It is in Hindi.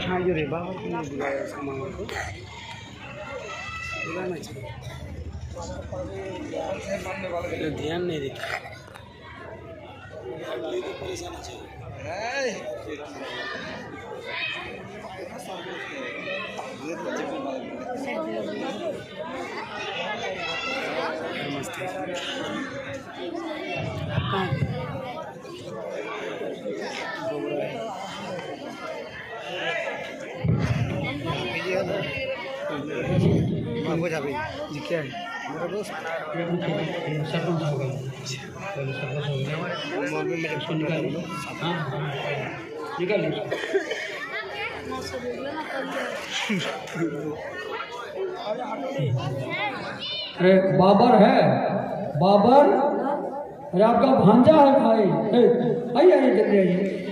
हाँ ये रे बाबा को नहीं बुलाया उसको मामा को बुलाना चाहिए ध्यान नहीं देता नमस्ते कहाँ हो जाए जी क्या है मेरा दोस्त सरपंच हो गया मेरे को निकाल लो हाँ निकाल लो अरे बाबर है बाबर अरे आपका भांजा है भाई आइए आइए जल्दी आइए